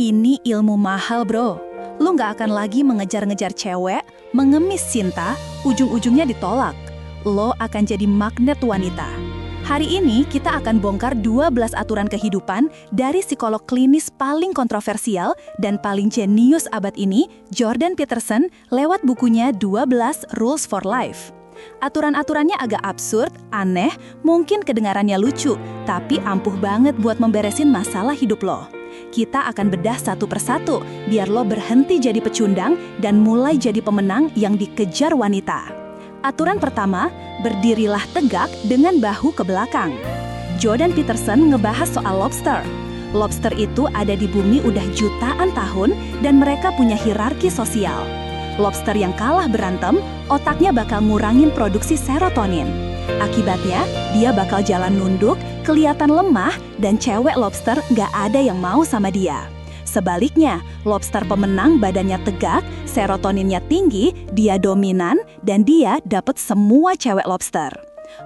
Ini ilmu mahal, bro. Lu nggak akan lagi mengejar-ngejar cewek, mengemis cinta, ujung-ujungnya ditolak. Lo akan jadi magnet wanita. Hari ini kita akan bongkar 12 aturan kehidupan dari psikolog klinis paling kontroversial dan paling jenius abad ini, Jordan Peterson, lewat bukunya 12 Rules for Life. Aturan-aturannya agak absurd, aneh, mungkin kedengarannya lucu, tapi ampuh banget buat memberesin masalah hidup lo. Kita akan bedah satu persatu, biar lo berhenti jadi pecundang dan mulai jadi pemenang yang dikejar wanita. Aturan pertama, berdirilah tegak dengan bahu ke belakang. Jordan Peterson ngebahas soal lobster. Lobster itu ada di bumi udah jutaan tahun dan mereka punya hierarki sosial. Lobster yang kalah berantem, otaknya bakal ngurangin produksi serotonin. Akibatnya, dia bakal jalan nunduk, kelihatan lemah, dan cewek lobster nggak ada yang mau sama dia. Sebaliknya, lobster pemenang badannya tegak, serotoninnya tinggi, dia dominan, dan dia dapet semua cewek lobster.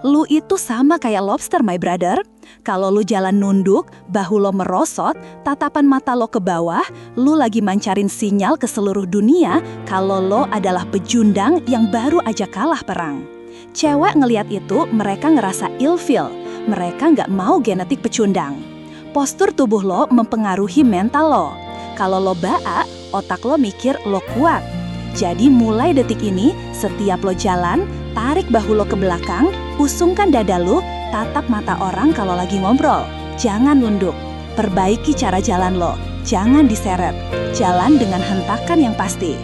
Lu itu sama kayak lobster, my brother. Kalau lu jalan nunduk, bahu lo merosot, tatapan mata lo ke bawah, lu lagi mancarin sinyal ke seluruh dunia kalau lo adalah pecundang yang baru aja kalah perang. Cewek ngeliat itu, mereka ngerasa ilfeel. Mereka nggak mau genetik pecundang. Postur tubuh lo mempengaruhi mental lo. Kalau lo baa, otak lo mikir lo kuat. Jadi mulai detik ini, setiap lo jalan, tarik bahu lo ke belakang, usungkan dada lo, tatap mata orang kalau lagi ngobrol. Jangan nunduk. Perbaiki cara jalan lo. Jangan diseret. Jalan dengan hentakan yang pasti.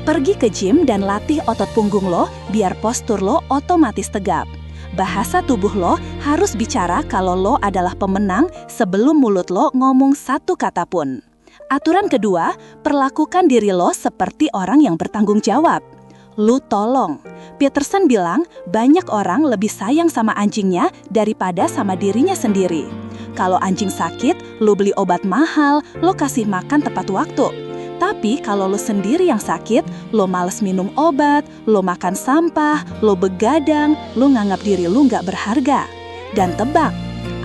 Pergi ke gym dan latih otot punggung lo biar postur lo otomatis tegap. Bahasa tubuh lo harus bicara kalau lo adalah pemenang sebelum mulut lo ngomong satu kata pun. Aturan kedua, perlakukan diri lo seperti orang yang bertanggung jawab. Lu tolong. Peterson bilang banyak orang lebih sayang sama anjingnya daripada sama dirinya sendiri. Kalau anjing sakit, lu beli obat mahal, lo kasih makan tepat waktu. Tapi kalau lo sendiri yang sakit, lo males minum obat, lo makan sampah, lo begadang, lo nganggap diri lo nggak berharga. Dan tebak,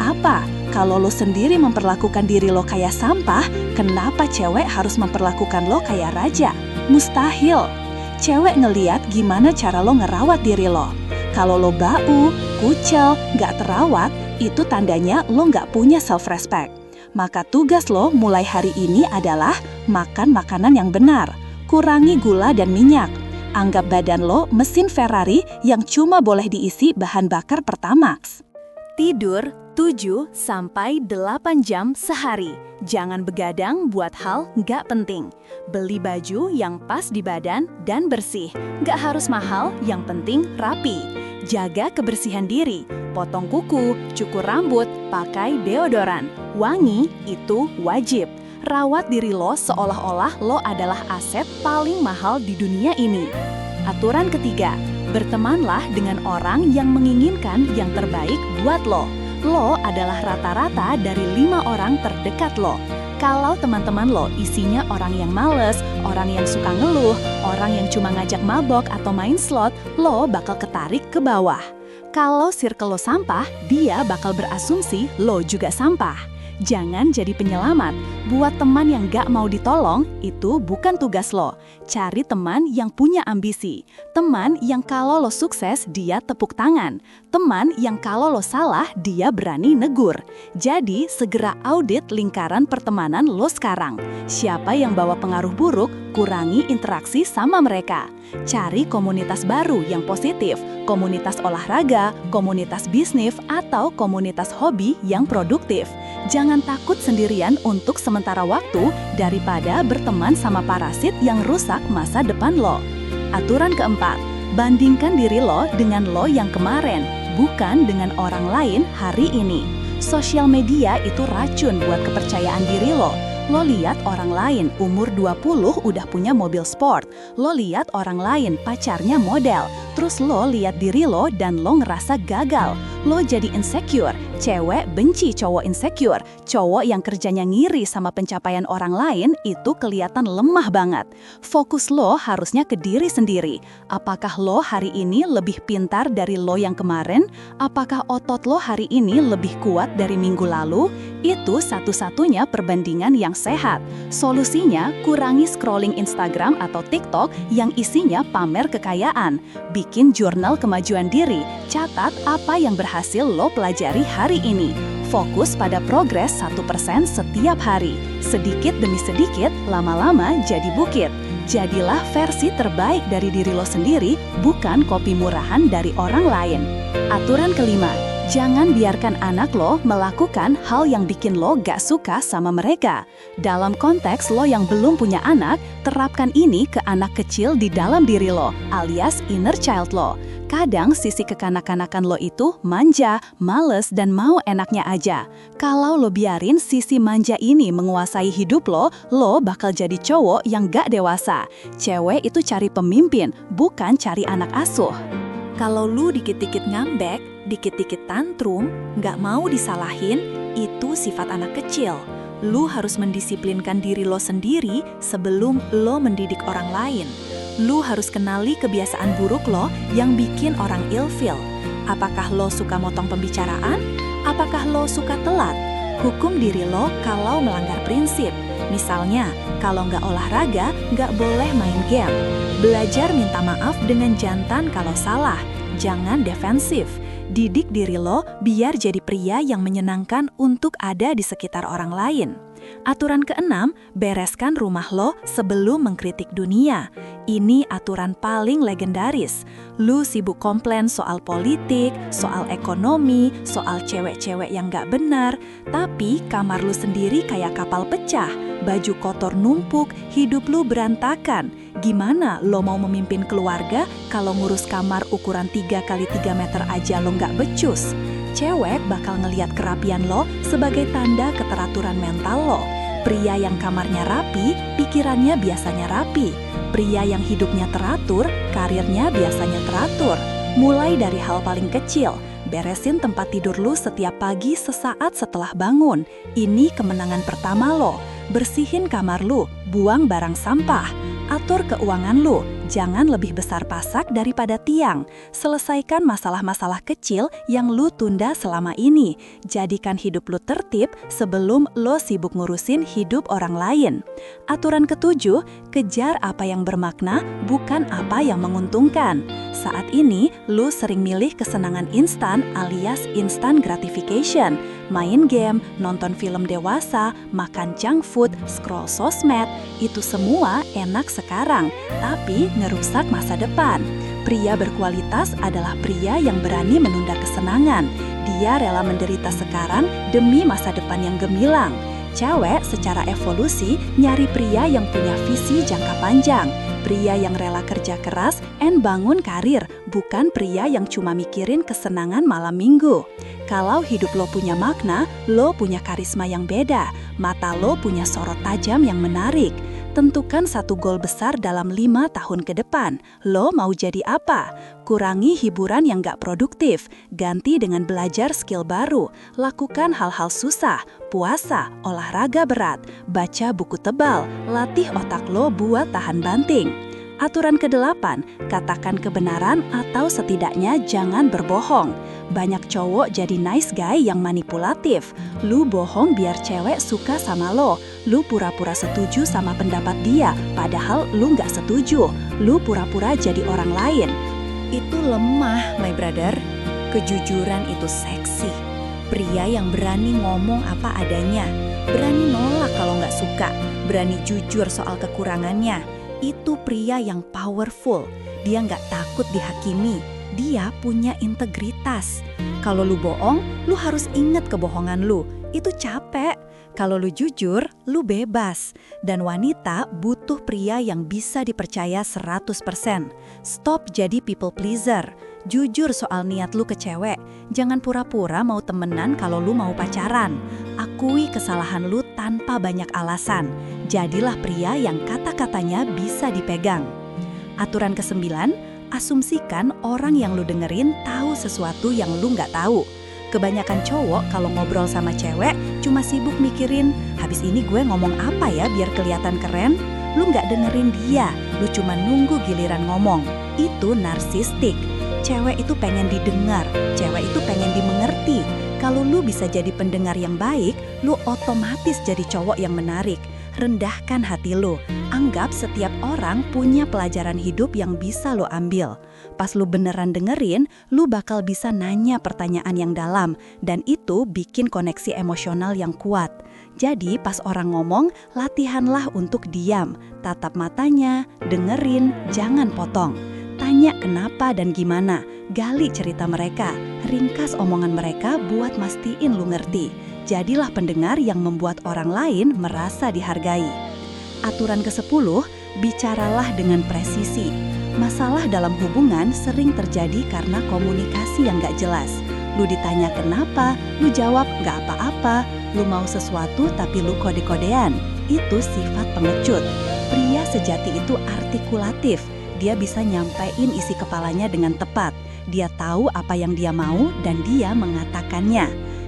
apa? Kalau lo sendiri memperlakukan diri lo kayak sampah, kenapa cewek harus memperlakukan lo kayak raja? Mustahil. Cewek ngeliat gimana cara lo ngerawat diri lo. Kalau lo bau, kucel, nggak terawat, itu tandanya lo nggak punya self-respect. Maka tugas lo mulai hari ini adalah makan makanan yang benar, kurangi gula dan minyak. Anggap badan lo mesin Ferrari yang cuma boleh diisi bahan bakar Pertamax. Tidur 7-8 jam sehari. Jangan begadang buat hal nggak penting. Beli baju yang pas di badan dan bersih. Nggak harus mahal, yang penting rapi. Jaga kebersihan diri. Potong kuku, cukur rambut, pakai deodoran. Wangi itu wajib. Rawat diri lo seolah-olah lo adalah aset paling mahal di dunia ini. Aturan ketiga, bertemanlah dengan orang yang menginginkan yang terbaik buat lo. Lo adalah rata-rata dari 5 orang terdekat lo. Kalau teman-teman lo isinya orang yang males, orang yang suka ngeluh, orang yang cuma ngajak mabok atau main slot, lo bakal ketarik ke bawah. Kalau circle lo sampah, dia bakal berasumsi lo juga sampah. Jangan jadi penyelamat. Buat teman yang gak mau ditolong, itu bukan tugas lo. Cari teman yang punya ambisi. Teman yang kalau lo sukses, dia tepuk tangan. Teman yang kalau lo salah, dia berani negur. Jadi, segera audit lingkaran pertemanan lo sekarang. Siapa yang bawa pengaruh buruk, kurangi interaksi sama mereka. Cari komunitas baru yang positif, komunitas olahraga, komunitas bisnis, atau komunitas hobi yang produktif. Jangan takut sendirian untuk sementara waktu daripada berteman sama parasit yang rusak masa depan lo. Aturan keempat, bandingkan diri lo dengan lo yang kemarin, bukan dengan orang lain hari ini. Sosial media itu racun buat kepercayaan diri lo. Lo lihat orang lain umur 20 udah punya mobil sport. Lo lihat orang lain pacarnya model. Terus lo lihat diri lo dan lo ngerasa gagal. Lo jadi insecure. Cewek benci cowok insecure. Cowok yang kerjanya ngiri sama pencapaian orang lain itu kelihatan lemah banget. Fokus lo harusnya ke diri sendiri. Apakah lo hari ini lebih pintar dari lo yang kemarin? Apakah otot lo hari ini lebih kuat dari minggu lalu? Itu satu-satunya perbandingan yang sehat. Solusinya, kurangi scrolling Instagram atau TikTok yang isinya pamer kekayaan. Bikin jurnal kemajuan diri, catat apa yang berhasil lo pelajari hari ini. Fokus pada progres 1% setiap hari. Sedikit demi sedikit, lama-lama jadi bukit. Jadilah versi terbaik dari diri lo sendiri, bukan kopi murahan dari orang lain. Aturan kelima, jangan biarkan anak lo melakukan hal yang bikin lo gak suka sama mereka. Dalam konteks lo yang belum punya anak, terapkan ini ke anak kecil di dalam diri lo, alias inner child lo. Kadang sisi kekanak-kanakan lo itu manja, males, dan mau enaknya aja. Kalau lo biarin sisi manja ini menguasai hidup lo bakal jadi cowok yang gak dewasa. Cewek itu cari pemimpin, bukan cari anak asuh. Kalau lu dikit-dikit ngambek, dikit-dikit tantrum, nggak mau disalahin, itu sifat anak kecil. Lu harus mendisiplinkan diri lo sendiri sebelum lo mendidik orang lain. Lu harus kenali kebiasaan buruk lo yang bikin orang ilfeel. Apakah lo suka motong pembicaraan? Apakah lo suka telat? Hukum diri lo kalau melanggar prinsip. Misalnya, kalau nggak olahraga, nggak boleh main game. Belajar minta maaf dengan jantan kalau salah. Jangan defensif. Didik diri lo biar jadi pria yang menyenangkan untuk ada di sekitar orang lain. Aturan keenam, bereskan rumah lo sebelum mengkritik dunia. Ini aturan paling legendaris. Lu sibuk komplain soal politik, soal ekonomi, soal cewek-cewek yang gak benar, tapi kamar lu sendiri kayak kapal pecah, baju kotor numpuk, hidup lu berantakan. Gimana lo mau memimpin keluarga kalau ngurus kamar ukuran 3x3 meter aja lo gak becus? Cewek bakal ngeliat kerapian lo sebagai tanda keteraturan mental lo. Pria yang kamarnya rapi, pikirannya biasanya rapi. Pria yang hidupnya teratur, karirnya biasanya teratur. Mulai dari hal paling kecil, beresin tempat tidur lu setiap pagi sesaat setelah bangun. Ini kemenangan pertama lo. Bersihin kamar lu, buang barang sampah. Atur keuangan lu, jangan lebih besar pasak daripada tiang. Selesaikan masalah-masalah kecil yang lu tunda selama ini. Jadikan hidup lu tertib sebelum lo sibuk ngurusin hidup orang lain. Aturan ketujuh, kejar apa yang bermakna, bukan apa yang menguntungkan. Saat ini, lu sering milih kesenangan instan alias instant gratification. Main game, nonton film dewasa, makan junk food, scroll sosmed, itu semua enak sekarang, tapi ngerusak masa depan. Pria berkualitas adalah pria yang berani menunda kesenangan. Dia rela menderita sekarang demi masa depan yang gemilang. Cewek secara evolusi nyari pria yang punya visi jangka panjang. Pria yang rela kerja keras and bangun karir, bukan pria yang cuma mikirin kesenangan malam minggu. Kalau hidup lo punya makna, lo punya karisma yang beda. Mata lo punya sorot tajam yang menarik. Tentukan satu goal besar dalam 5 tahun ke depan. Lo mau jadi apa? Kurangi hiburan yang gak produktif. Ganti dengan belajar skill baru. Lakukan hal-hal susah. Puasa, olahraga berat. Baca buku tebal. Latih otak lo buat tahan banting. Aturan ke-8, katakan kebenaran atau setidaknya jangan berbohong. Banyak cowok jadi nice guy yang manipulatif. Lu bohong biar cewek suka sama lo. Lu pura-pura setuju sama pendapat dia, padahal lu nggak setuju. Lu pura-pura jadi orang lain. Itu lemah, my brother. Kejujuran itu seksi. Pria yang berani ngomong apa adanya. Berani nolak kalau nggak suka. Berani jujur soal kekurangannya. Itu pria yang powerful. Dia nggak takut dihakimi. Dia punya integritas. Kalau lu bohong, lu harus ingat kebohongan lu. Itu capek. Kalau lu jujur, lu bebas. Dan wanita butuh pria yang bisa dipercaya 100%. Stop jadi people pleaser. Jujur soal niat lu ke cewek. Jangan pura-pura mau temenan kalau lu mau pacaran. Akui kesalahan lu tanpa banyak alasan. Jadilah pria yang kata-katanya bisa dipegang. Aturan ke-9, Asumsikan orang yang lu dengerin tahu sesuatu yang lu nggak tahu. Kebanyakan cowok kalau ngobrol sama cewek cuma sibuk mikirin, habis ini gue ngomong apa ya biar kelihatan keren? Lu nggak dengerin dia, lu cuma nunggu giliran ngomong. Itu narsistik. Cewek itu pengen didengar, cewek itu pengen dimengerti. Kalau lu bisa jadi pendengar yang baik, lu otomatis jadi cowok yang menarik. Rendahkan hati lu. Anggap setiap orang punya pelajaran hidup yang bisa lu ambil. Pas lu beneran dengerin, lu bakal bisa nanya pertanyaan yang dalam. Dan itu bikin koneksi emosional yang kuat. Jadi pas orang ngomong, latihanlah untuk diam. Tatap matanya, dengerin, jangan potong. Tanya kenapa dan gimana, gali cerita mereka, ringkas omongan mereka buat mastiin lu ngerti. Jadilah pendengar yang membuat orang lain merasa dihargai. Aturan ke-10, bicaralah dengan presisi. Masalah dalam hubungan sering terjadi karena komunikasi yang gak jelas. Lu ditanya kenapa, lu jawab gak apa-apa. Lu mau sesuatu tapi lu kode-kodean. Itu sifat pengecut. Pria sejati itu artikulatif. Dia bisa nyampein isi kepalanya dengan tepat. Dia tahu apa yang dia mau dan dia mengatakannya.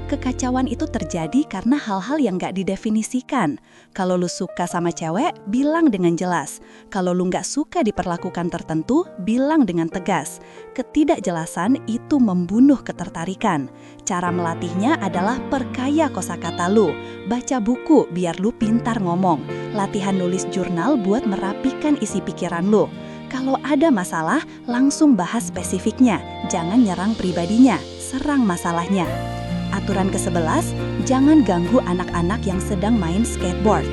Kekacauan itu terjadi karena hal-hal yang gak didefinisikan. Kalau lu suka sama cewek, bilang dengan jelas. Kalau lu gak suka diperlakukan tertentu, bilang dengan tegas. Ketidakjelasan itu membunuh ketertarikan. Cara melatihnya adalah perkaya kosakata lu. Baca buku biar lu pintar ngomong. Latihan nulis jurnal buat merapikan isi pikiran lu. Kalau ada masalah, langsung bahas spesifiknya. Jangan nyerang pribadinya, serang masalahnya. Aturan ke-11, jangan ganggu anak-anak yang sedang main skateboard.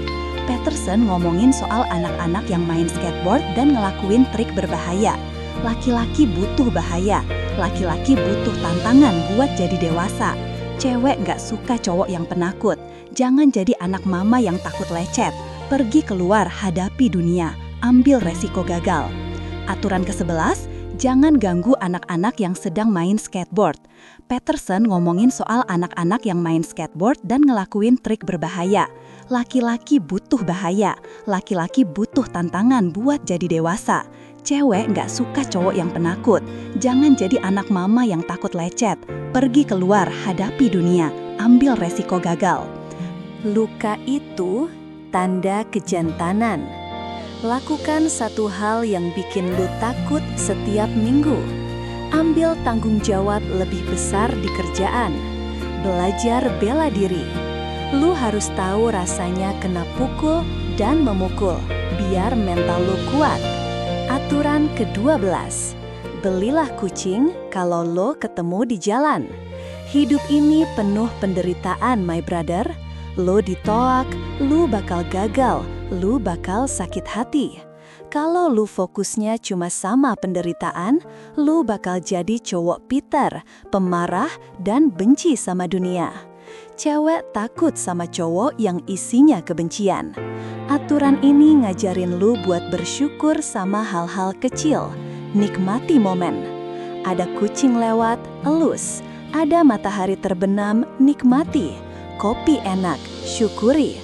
Peterson ngomongin soal anak-anak yang main skateboard dan ngelakuin trik berbahaya. Laki-laki butuh bahaya, laki-laki butuh tantangan buat jadi dewasa. Cewek gak suka cowok yang penakut. Jangan jadi anak mama yang takut lecet. Pergi keluar, hadapi dunia, ambil resiko gagal. Aturan ke-11, jangan ganggu anak-anak yang sedang main skateboard. Peterson ngomongin soal anak-anak yang main skateboard dan ngelakuin trik berbahaya. Laki-laki butuh bahaya, laki-laki butuh tantangan buat jadi dewasa. Cewek nggak suka cowok yang penakut. Jangan jadi anak mama yang takut lecet. Pergi keluar, hadapi dunia, ambil resiko gagal. Luka itu tanda kejantanan. Lakukan satu hal yang bikin lu takut setiap minggu. Ambil tanggung jawab lebih besar di kerjaan. Belajar bela diri. Lu harus tahu rasanya kena pukul dan memukul, biar mental lu kuat. Aturan ke-12. Belilah kucing kalau lo ketemu di jalan. Hidup ini penuh penderitaan, my brother. Lo ditolak, lu bakal gagal, lu bakal sakit hati. Kalau lu fokusnya cuma sama penderitaan, lu bakal jadi cowok Peter, pemarah dan benci sama dunia. Cewek takut sama cowok yang isinya kebencian. Aturan ini ngajarin lu buat bersyukur sama hal-hal kecil. Nikmati momen. Ada kucing lewat, elus. Ada matahari terbenam, nikmati. Kopi enak, syukuri.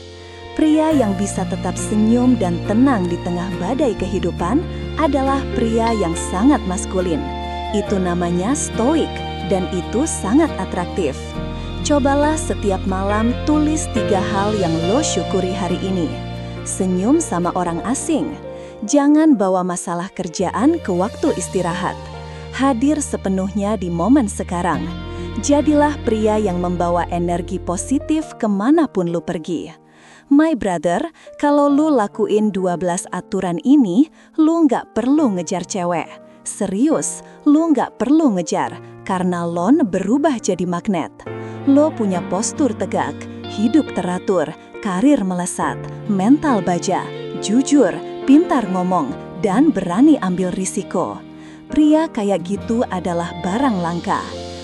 Pria yang bisa tetap senyum dan tenang di tengah badai kehidupan adalah pria yang sangat maskulin. Itu namanya stoik dan itu sangat atraktif. Cobalah setiap malam tulis 3 hal yang lo syukuri hari ini. Senyum sama orang asing. Jangan bawa masalah kerjaan ke waktu istirahat. Hadir sepenuhnya di momen sekarang. Jadilah pria yang membawa energi positif kemanapun lu pergi. My brother, kalau lu lakuin 12 aturan ini, lu nggak perlu ngejar cewek. Serius, lu nggak perlu ngejar, karena lo berubah jadi magnet. Lo punya postur tegak, hidup teratur, karir melesat, mental baja, jujur, pintar ngomong, dan berani ambil risiko. Pria kayak gitu adalah barang langka.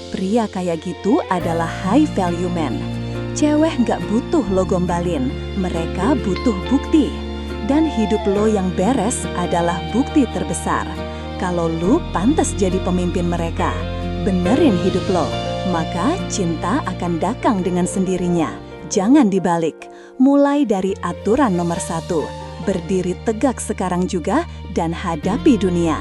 Pria kayak gitu adalah high value man. Cewek nggak butuh lo gombalin, mereka butuh bukti. Dan hidup lo yang beres adalah bukti terbesar. Kalau lo pantas jadi pemimpin mereka, benerin hidup lo, maka cinta akan datang dengan sendirinya. Jangan dibalik, mulai dari aturan nomor 1. Berdiri tegak sekarang juga dan hadapi dunia.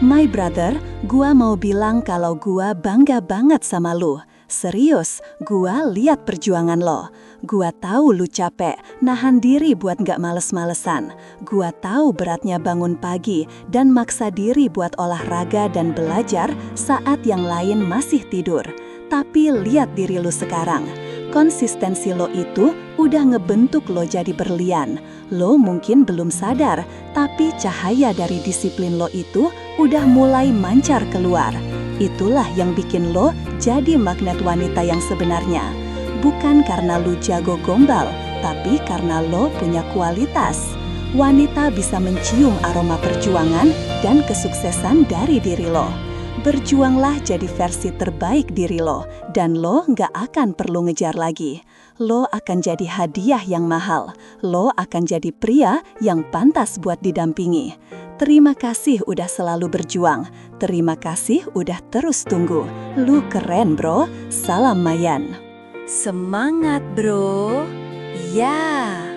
My brother, gua mau bilang kalau gua bangga banget sama lu. Serius, gua lihat perjuangan lo. Gua tahu lu capek, nahan diri buat gak males-malesan. Gua tahu beratnya bangun pagi dan maksa diri buat olahraga dan belajar saat yang lain masih tidur. Tapi lihat diri lu sekarang. Konsistensi lo itu udah ngebentuk lo jadi berlian. Lo mungkin belum sadar, tapi cahaya dari disiplin lo itu udah mulai mancar keluar. Itulah yang bikin lo jadi magnet wanita yang sebenarnya. Bukan karena lo jago gombal, tapi karena lo punya kualitas. Wanita bisa mencium aroma perjuangan dan kesuksesan dari diri lo. Berjuanglah jadi versi terbaik diri lo, dan lo nggak akan perlu ngejar lagi. Lo akan jadi hadiah yang mahal. Lo akan jadi pria yang pantas buat didampingi. Terima kasih udah selalu berjuang. Terima kasih udah terus tunggu. Lu keren, bro. Salam Mayan. Semangat, bro. Ya.